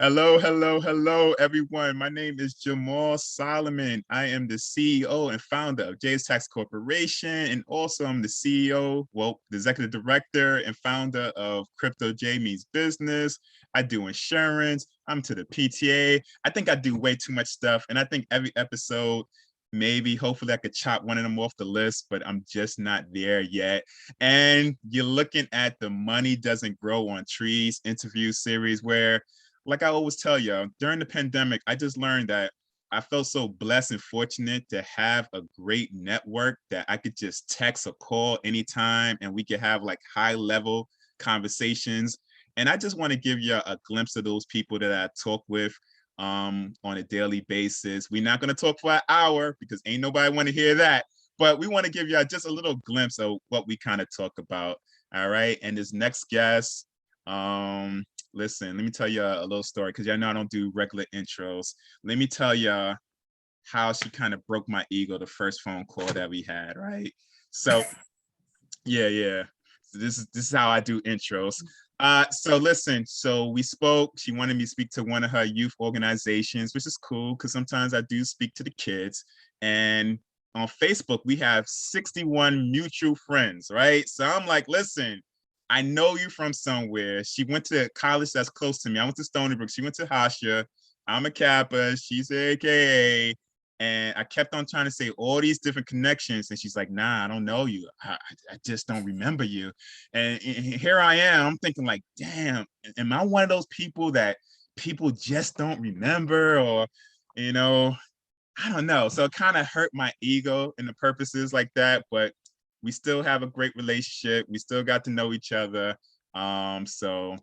Hello, hello, hello, everyone. My name is Jamaal Solomon. I am the CEO and founder of Jay's Tax Corporation, and also I'm the CEO, the executive director and founder of Crypto J Means Business. I do insurance. I'm to the PTA. I think I do way too much stuff, and I think every episode, maybe, hopefully, I could chop one of them off the list, but I'm just not there yet. And you're looking at the Money Doesn't Grow on Trees interview series where, like I always tell you, during the pandemic, I just learned that I felt so blessed and fortunate to have a great network that I could just text or call anytime and we could have like high level conversations. And I just want to give you a glimpse of those people that I talk with on a daily basis. We're not going to talk for an hour because ain't nobody want to hear that. But we want to give you just a little glimpse of what we kind of talk about. All right. And this next guest, listen, let me tell you a little story because y'all know I don't do regular intros. Let me tell you how she kind of broke my ego the first phone call that we had, right? So yeah. So this is how I do intros. So listen, so we spoke. She wanted me to speak to one of her youth organizations, which is cool because sometimes I do speak to the kids. And on Facebook, we have 61 mutual friends, right? So I'm like, listen, I know you from somewhere. She went to college that's close to me. I went to Stony Brook. She went to Hofstra. I'm a Kappa. She's a AKA. And I kept on trying to say all these different connections. And she's like, nah, I don't know you. I just don't remember you. And here I am. I'm thinking like, damn, am I one of those people that people just don't remember? Or, you know, I don't know. So it kind of hurt my ego in the purposes like that. But we still have a great relationship. We still got to know each other. So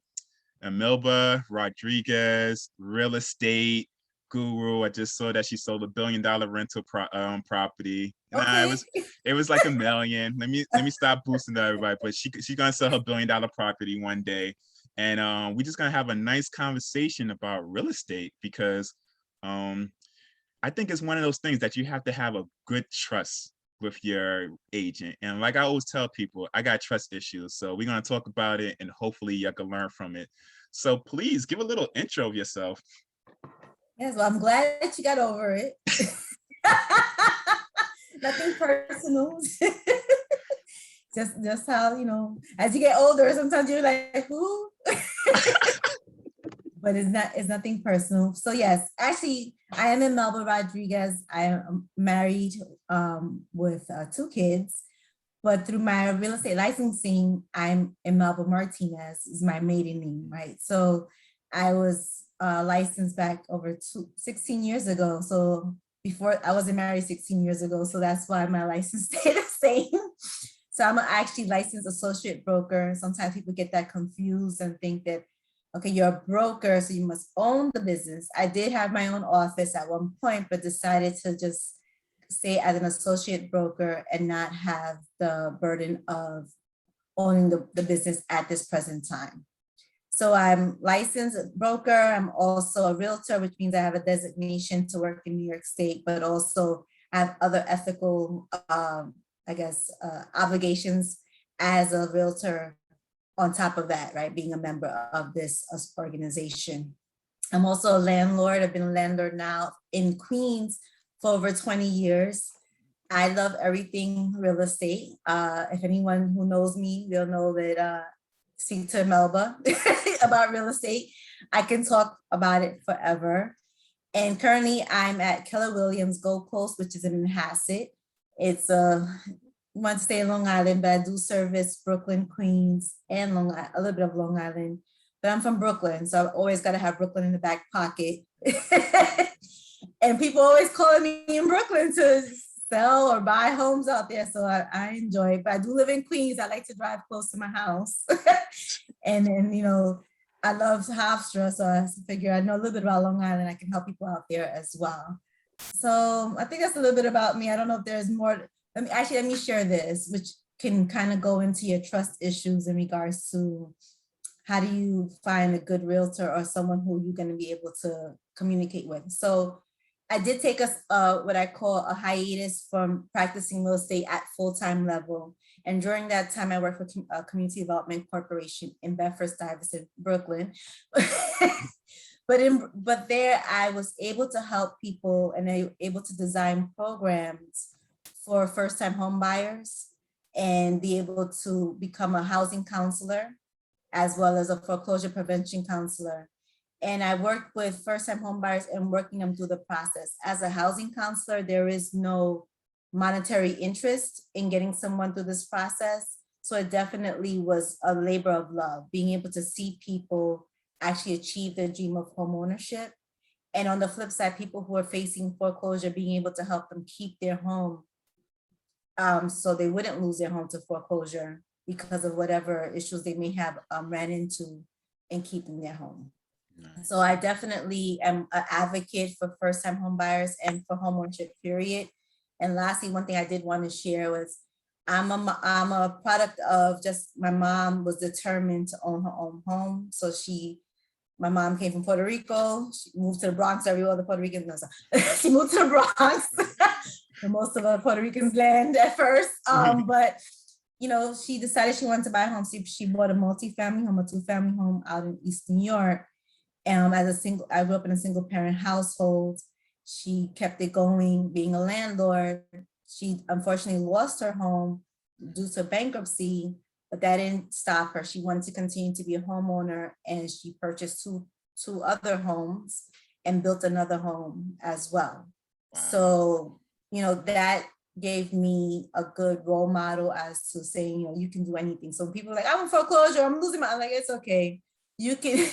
Imelba Rodriguez, real estate guru. I just saw that she sold $1 billion rental property. Nah, Okay. it was like a million. Let me stop boosting to everybody. But she's gonna sell her $1 billion property one day, and we're just gonna have a nice conversation about real estate because um, I think it's one of those things that you have to have a good trust with your agent. And like I always tell people, I got trust issues. So we're going to talk about it and hopefully you can learn from it. So please give a little intro of yourself. Yes, well, I'm glad that you got over it. Nothing personal. just how, as you get older, sometimes you're like, who? But it's nothing personal. So yes, actually, I am Imelba Rodriguez. I am married with 2 kids. But through my real estate licensing, I'm Imelba Martinez is my maiden name, right? So I was licensed back over 16 years ago. So before I wasn't married 16 years ago. So that's why my license stayed the same. So I'm actually licensed associate broker. Sometimes people get that confused and think that, okay, you're a broker, so you must own the business. I did have my own office at one point, but decided to just stay as an associate broker and not have the burden of owning the business at this present time. So I'm licensed broker. I'm also a realtor, which means I have a designation to work in New York State, but also have other ethical, obligations as a realtor on top of that, right? Being a member of this organization. I'm also a landlord. I've been a landlord now in Queens for over 20 years. I love everything real estate. If anyone who knows me, they'll know that speak to Melba about real estate. I can talk about it forever. And currently I'm at Keller Williams Gold Coast, which is in Manhasset. It's want to stay in Long Island, but I do service Brooklyn, Queens, and a little bit of Long Island. But I'm from Brooklyn, so I've always got to have Brooklyn in the back pocket. And people always calling me in Brooklyn to sell or buy homes out there. So I enjoy it. But I do live in Queens. I like to drive close to my house. And then, I love Hofstra. So I figure I know a little bit about Long Island. I can help people out there as well. So I think that's a little bit about me. I don't know if there's more. Let me share this, which can kind of go into your trust issues in regards to how do you find a good realtor or someone who you're going to be able to communicate with. So I did take what I call a hiatus from practicing real estate at full-time level. And during that time, I worked for Community Development Corporation in Bedford-Stuyvesant, Brooklyn. but there I was able to help people and I able to design programs for first-time home buyers and be able to become a housing counselor as well as a foreclosure prevention counselor. And I worked with first-time home buyers and working them through the process. As a housing counselor, there is no monetary interest in getting someone through this process. So it definitely was a labor of love, being able to see people actually achieve their dream of home ownership. And on the flip side, people who are facing foreclosure, being able to help them keep their home so they wouldn't lose their home to foreclosure because of whatever issues they may have ran into in keeping their home. Nice. So I definitely am an advocate for first-time home buyers and for homeownership, period. And lastly, one thing I did want to share was I'm a product of just my mom was determined to own her own home. So my mom came from Puerto Rico. She moved to the Bronx. Every other Puerto Rican knows. She moved to the Bronx. Where most of the Puerto Ricans land at first. But she decided she wanted to buy a home. So she bought a multi-family home, a 2-family home out in East New York. I grew up in a single parent household. She kept it going, being a landlord. She unfortunately lost her home due to bankruptcy, but that didn't stop her. She wanted to continue to be a homeowner, and she purchased two other homes and built another home as well. Wow. So, that gave me a good role model as to saying, you can do anything. So people are like, I'm in foreclosure, I'm losing I'm like, it's okay. You can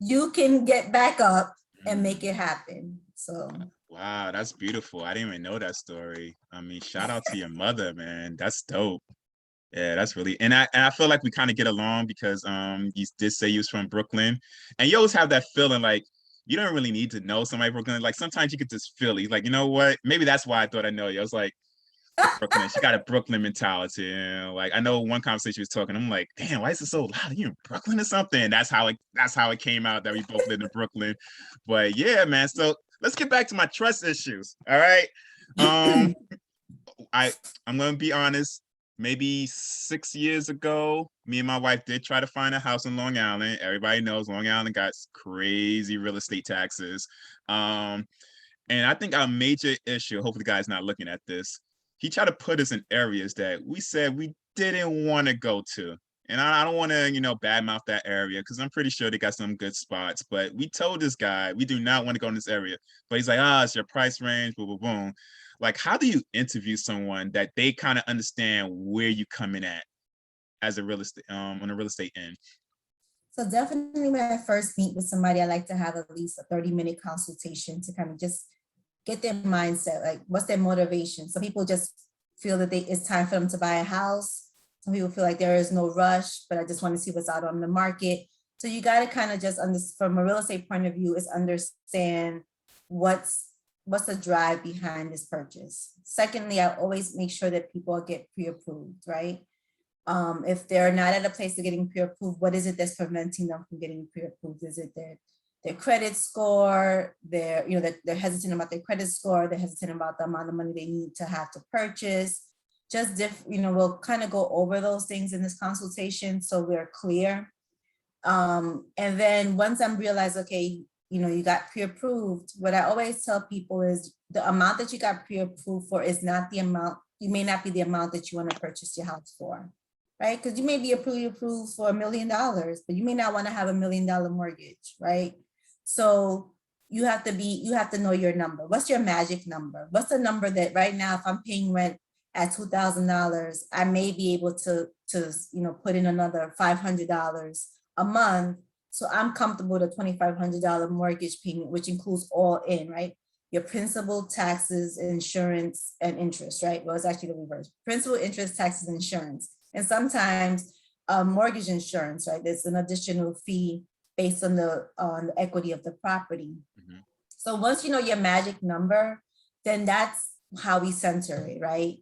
you can get back up and make it happen. So wow, that's beautiful. I didn't even know that story. I mean, shout out to your mother, man. That's dope. Yeah, that's really, and I feel like we kind of get along because you did say you was from Brooklyn, and you always have that feeling like you don't really need to know somebody from Brooklyn. Like sometimes you could just feel it. Like, you know what? Maybe that's why I thought I know you. I was like, Brooklyn, she got a Brooklyn mentality. Like I know one conversation we was talking, I'm like, damn, why is it so loud? Are you in Brooklyn or something? That's how it came out that we both lived in Brooklyn. But yeah, man. So let's get back to my trust issues. All right. I'm gonna be honest. Maybe 6 years ago, me and my wife did try to find a house in Long Island. Everybody knows Long Island got crazy real estate taxes. And I think our major issue, hopefully the guy's not looking at this, he tried to put us in areas that we said we didn't want to go to. And I don't want to, badmouth that area because I'm pretty sure they got some good spots. But we told this guy we do not want to go in this area. But he's like, it's your price range, boom, boom, boom. Like, how do you interview someone that they kind of understand where you come in at as a real estate on a real estate end? So definitely when I first meet with somebody, I like to have at least a 30-minute consultation to kind of just get their mindset, like what's their motivation. Some people just feel that it's time for them to buy a house. Some people feel like there is no rush, but I just want to see what's out on the market. So you got to kind of just from a real estate point of view is understand what's the drive behind this purchase. Secondly, I always make sure that people get pre-approved, right? If they're not at a place of getting pre-approved, what is it that's preventing them from getting pre-approved? Is it their credit score? They're hesitant about their credit score. They're hesitant about the amount of money they need to have to purchase. Just we'll kind of go over those things in this consultation so we're clear. And then once I'm realized, okay, you got pre-approved, what I always tell people is the amount that you got pre-approved for is not the amount, you may not be the amount that you want to purchase your house for, right? Because you may be approved for $1 million, but you may not want to have $1 million mortgage, right? So you have to know your number. What's your magic number? What's the number that right now, if I'm paying rent at $2,000, I may be able to put in another $500 a month. So I'm comfortable with a $2,500 mortgage payment, which includes all in, right? Your principal, taxes, insurance, and interest, right? Well, it's actually the reverse. Principal, interest, taxes, insurance. And sometimes mortgage insurance, right? There's an additional fee based on the equity of the property. Mm-hmm. So once you know your magic number, then that's how we center it, right?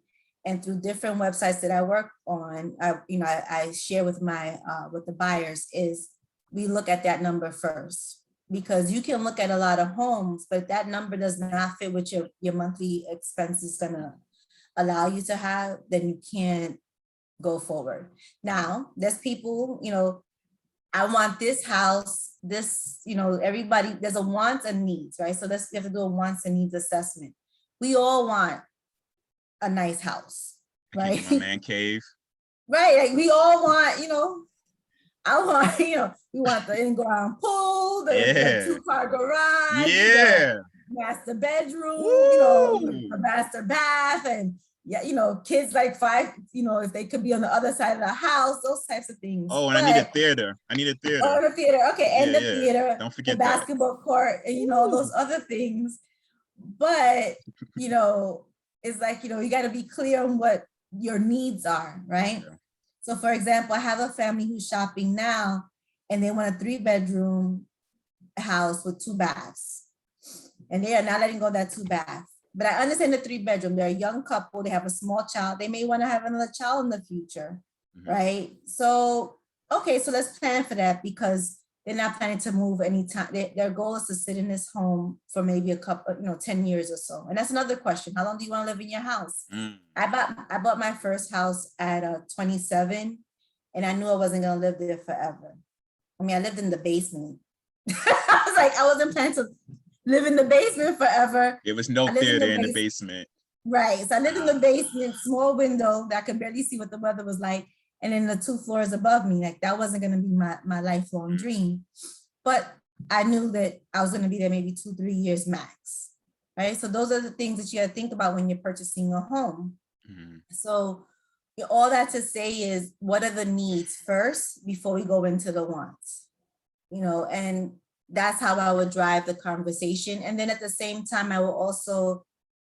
And through different websites that I work on, I share with with the buyers is we look at that number first, because you can look at a lot of homes, but that number does not fit what your monthly expense is gonna allow you to have, then you can't go forward. Now, there's people, I want this house everybody, there's a wants and needs, right? So we have to do a wants and needs assessment. We all want a nice house, I can't right? get my man cave. Right, like we all want, I want, we want the in-ground pool, the Yeah. 2-car garage, the Yeah. master bedroom, Woo! the master bath, and kids like 5, if they could be on the other side of the house, those types of things. Oh, and But I need a theater. oh, the theater, okay, and Yeah, the yeah. theater, Don't the forget that. basketball court, and those other things. But it's like you got to be clear on what your needs are, right? Yeah. So, for example, I have a family who's shopping now, and they want a 3-bedroom house with 2 baths, and they are not letting go of that 2 baths. But I understand the 3-bedroom. They're a young couple. They have a small child. They may want to have another child in the future, right? So, okay, so let's plan for that, because they're not planning to move anytime. Their goal is to sit in this home for maybe a couple, 10 years or so. And that's another question. How long do you want to live in your house? I bought my first house at 27, and I knew I wasn't going to live there forever. I mean, I lived in the basement. I was like, I wasn't planning to live in the basement forever. There was no theater in the basement. Right. So I lived in the basement, small window that I could barely see what the weather was like. And then the 2 floors above me, like that wasn't going to be my lifelong dream. But I knew that I was going to be there maybe 2-3 years max. Right. So those are the things that you have to think about when you're purchasing a home. So all that to say is, what are the needs first before we go into the wants? And that's how I would drive the conversation. And then at the same time, I will also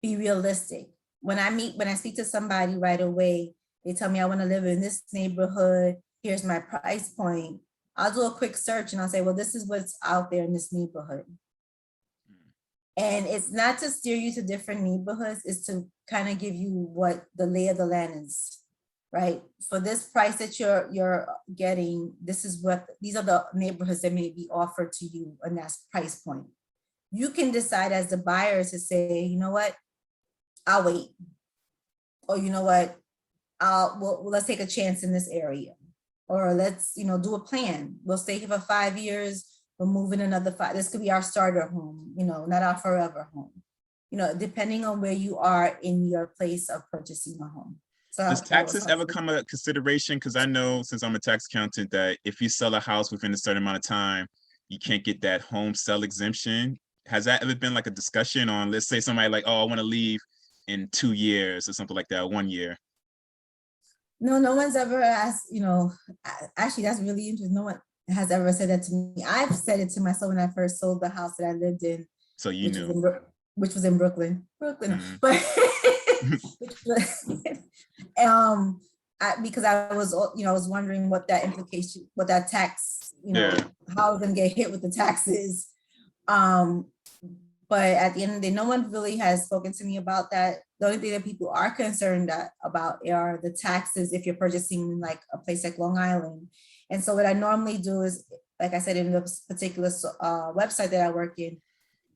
be realistic. When I speak to somebody right away, they tell me I want to live in this neighborhood, here's my price point. I'll do a quick search and I'll say, well, this is what's out there in this neighborhood. And it's not to steer you to different neighborhoods, it's to kind of give you what the lay of the land is, right? For this price that you're getting, these are the neighborhoods that may be offered to you, and that's price point. You can decide as the buyer to say, you know what, I'll wait. Or you know what, let's take a chance in this area. Or let's, do a plan. We'll stay here for 5 years. We'll move in another 5. This could be our starter home, not our forever home. Depending on where you are in your place of purchasing a home. So does taxes ever come a consideration? Because I know, since I'm a tax accountant, that if you sell a house within a certain amount of time, you can't get that home sale exemption. Has that ever been like a discussion on, let's say somebody like, oh, I want to leave in 2 years or something like that, 1 year? No one's ever asked, actually, that's really interesting. No one has ever said that to me. I've said it to myself when I first sold the house that I lived in. So you knew. Which was in Brooklyn. But because I was, I was wondering what that implication, what that tax, how I was going to get hit with the taxes. But at the end of the day, no one really has spoken to me about that. The only thing that people are concerned about are the taxes if you're purchasing like a place like Long Island. And so what I normally do is, like I said, in this particular website that I work in,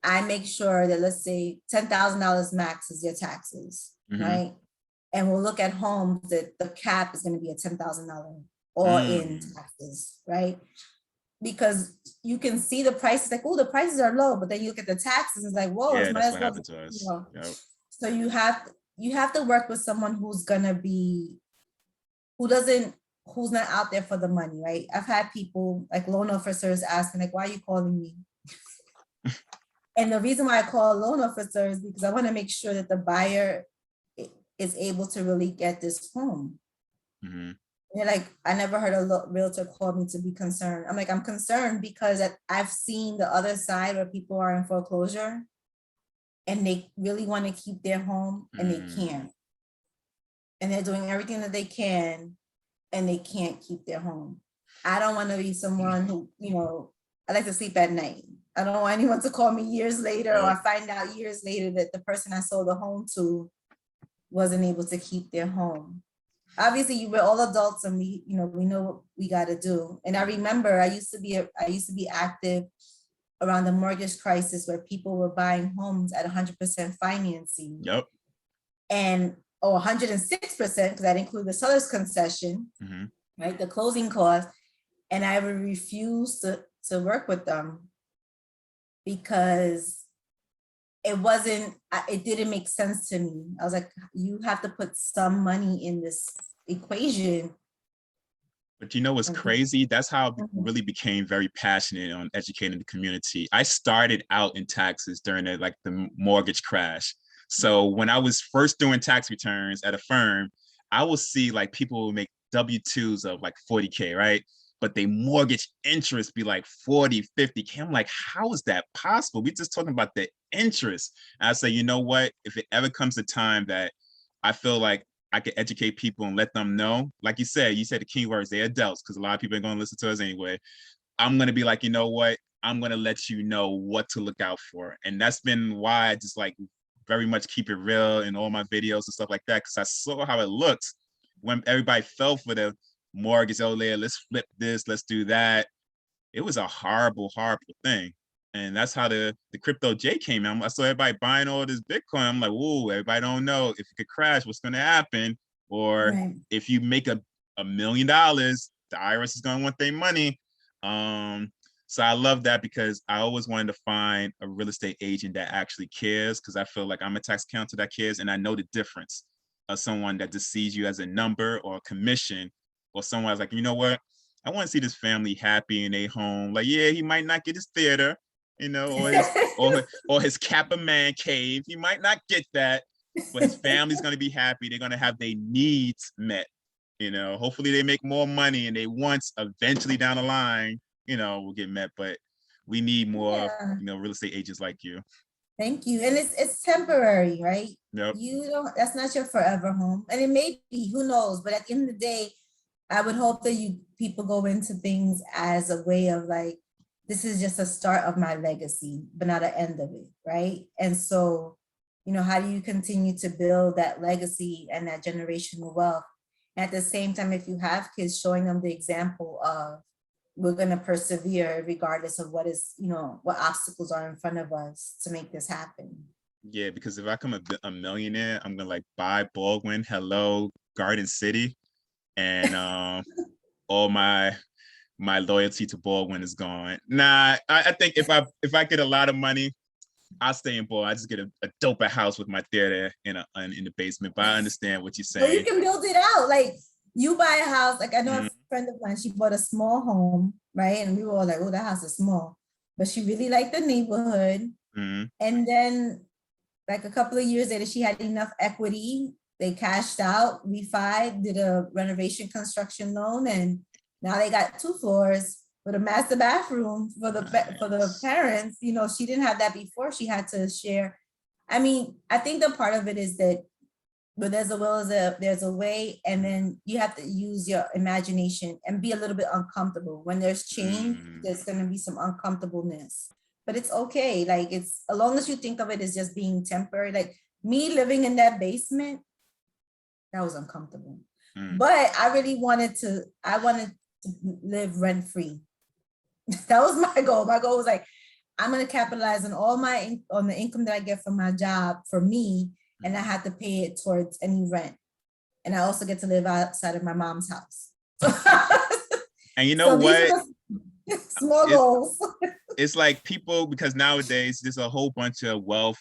I make sure that, let's say $10,000 max is your taxes, right? And we'll look at homes that the cap is going to be a $10,000 all in taxes, right? Because you can see the prices, like, oh, the prices are low, but then you look at the taxes, it's like, whoa, yeah, it's that's what happened to us. Yep. So you have to work with someone who's not out there for the money, right? I've had people like loan officers asking, like, why are you calling me? And the reason why I call loan officers is because I want to make sure that the buyer is able to really get this home. They're like, I never heard a realtor call me to be concerned. I'm like, I'm concerned because I've seen the other side where people are in foreclosure and they really want to keep their home and they can't. And they're doing everything that they can and they can't keep their home. I don't want to be someone who, I like to sleep at night. I don't want anyone to call me years later or I find out years later that the person I sold the home to wasn't able to keep their home. Obviously, we're all adults and we know what we got to do. And I remember I used to be active around the mortgage crisis where people were buying homes at 100% financing. Yep. And 106% because that includes the seller's concession, right? The closing cost. And I would refuse to to work with them because it didn't make sense to me. I was like, you have to put some money in this equation. But you know what's crazy? That's how I really became very passionate on educating the community. I started out in taxes during the mortgage crash. So when I was first doing tax returns at a firm, I would see like people would make W-2s of like 40K, right? But they mortgage interest be like 40, 50K. I'm like, how is that possible? We just talking about the interest. And I say, you know what? If it ever comes a time that I feel like I can educate people and let them know, like you said the keywords, they're adults, because a lot of people are going to listen to us anyway. I'm going to be like, you know what? I'm going to let you know what to look out for. And that's been why I just like very much keep it real in all my videos and stuff like that, because I saw how it looks when everybody fell for the mortgage. Oh, let's flip this, let's do that. It was a horrible, horrible thing. And that's how the crypto J came in. I saw everybody buying all this Bitcoin. I'm like, whoa, everybody don't know if it could crash, what's going to happen. Or Right. if you make $1 million, the IRS is going to want their money. So I love that, because I always wanted to find a real estate agent that actually cares, because I feel like I'm a tax accountant that cares, and I know the difference of someone that just sees you as a number or a commission, or someone that's like, you know what, I want to see this family happy in their home. Like, yeah, he might not get his theater, or his Kappa man cave. He might not get that, but his family's gonna be happy. They're gonna have their needs met. Hopefully they make more money and they wants eventually down the line, will get met. But we need more, real estate agents like you. Thank you. And it's temporary, right? Yep. That's not your forever home. And it may be, who knows? But at the end of the day, I would hope that people go into things as a way of like, this is just a start of my legacy, but not an end of it, right? And so, how do you continue to build that legacy and that generational wealth? And at the same time, if you have kids, showing them the example of, we're going to persevere regardless of what obstacles are in front of us to make this happen. Yeah, because if I come a millionaire, I'm gonna like buy Baldwin, hello, Garden City, and all my loyalty to Baldwin is gone. Nah, I think if I get a lot of money, I'll stay in Baldwin. I just get a doper house with my theater in the basement. But I understand what you're saying. So you can build it out. Like, you buy a house. Like, I know a friend of mine, she bought a small home, right? And we were all like, oh, that house is small. But she really liked the neighborhood. And then like a couple of years later, she had enough equity. They cashed out, refied, did a renovation construction loan, and now they got 2 floors with a master bathroom for the parents. She didn't have that before. She had to share. I mean, I think the part of it is that where there's a will, there's a way, and then you have to use your imagination and be a little bit uncomfortable. When there's change, there's going to be some uncomfortableness, but it's okay. Like, it's, as long as you think of it as just being temporary. Like me living in that basement, that was uncomfortable. But I wanted to live rent free. That was my goal. My goal was like, I'm going to capitalize on on the income that I get from my job for me, and I had to pay it towards any rent. And I also get to live outside of my mom's house. And you know what? Small goals. It's like people, because nowadays there's a whole bunch of wealth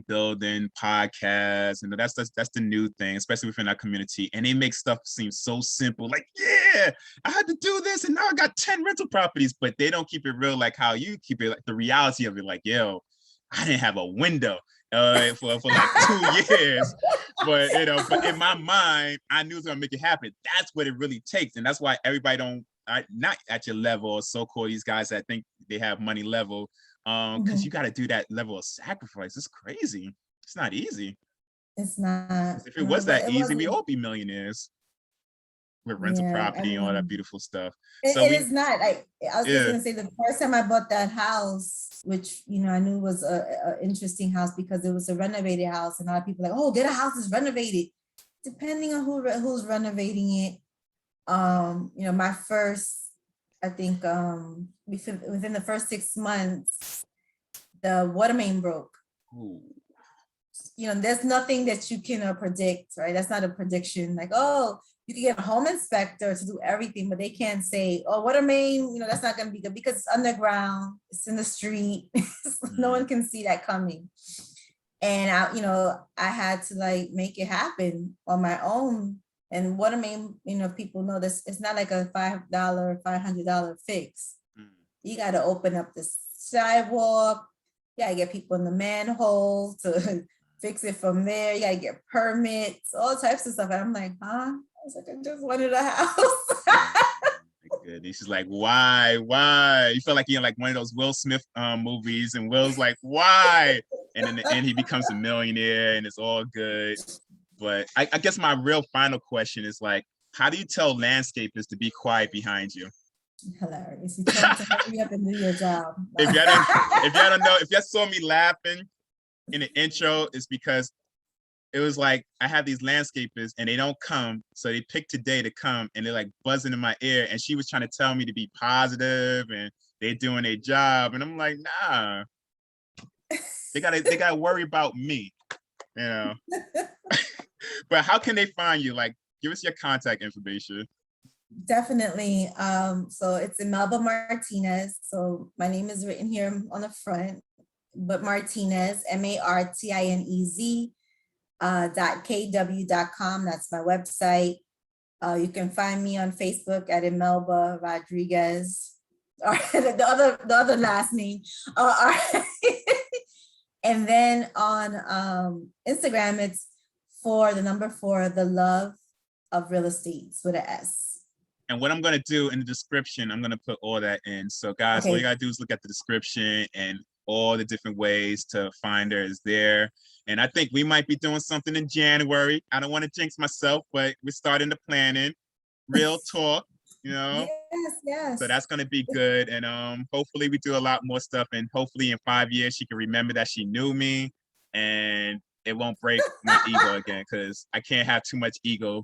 building podcasts, and that's the new thing, especially within our community. And they make stuff seem so simple, like, yeah, I had to do this, and now I got 10 rental properties. But they don't keep it real, like how you keep it, like the reality of it. Like, yo, I didn't have a window for like 2 years, but but in my mind, I knew it was gonna make it happen. That's what it really takes, and that's why everybody don't. Not at your level, or so-called these guys that think they have money level, because you got to do that level of sacrifice. It's crazy. It's not easy. It's not. If it was that easy, we all be millionaires with rental property and all that beautiful stuff. It is not. I was just gonna say, the first time I bought that house, which I knew was a interesting house because it was a renovated house, and a lot of people are like, oh, get a house that's renovated. Depending on who's renovating it. My first, I think, within the first 6 months, the water main broke. Ooh. There's nothing that you can predict, right? That's not a prediction. Like, oh, You can get a home inspector to do everything, but they can't say, oh, water main, that's not going to be good because it's underground, it's in the street. No one can see that coming. And I had to like make it happen on my own. And water main, people know this, it's not like a $5, $500 fix. You got to open up the sidewalk. You got to get people in the manhole to fix it from there. You got to get permits, all types of stuff. And I'm like, huh? I was like, I just wanted a house. She's like, why? You feel like you're in like one of those Will Smith movies, and Will's like, why? And in the end, he becomes a millionaire, and it's all good. But I guess my real final question is like, how do you tell landscapers to be quiet behind you? Hilarious. You tell them to hurry up and do your job. If y'all don't know, if y'all saw me laughing in the intro, it's because it was like I have these landscapers and they don't come, so they pick today to come, and they're like buzzing in my ear, and she was trying to tell me to be positive and they're doing their job, and I'm like, nah, they gotta worry about me, But how can they find you? Like, give us your contact information. Definitely. So it's Imelba Martinez. So my name is written here on the front, but Martinez, MARTINEZ. .kw.com. That's my website. You can find me on Facebook at Imelba Rodriguez, or the other last name. And then on Instagram, it's the love of real estate with an S. And what I'm going to do in the description, I'm going to put all that in. So guys, all you got to do is look at the description, and all the different ways to find her is there. And I think we might be doing something in January. I don't want to jinx myself, but we're starting the planning. Real talk, Yes. So that's going to be good. And hopefully we do a lot more stuff. And hopefully in 5 years, she can remember that she knew me, and it won't break my ego again, because I can't have too much ego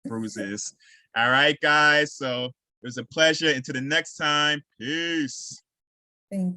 bruises. All right, guys. So it was a pleasure. Until the next time. Peace. Thank you.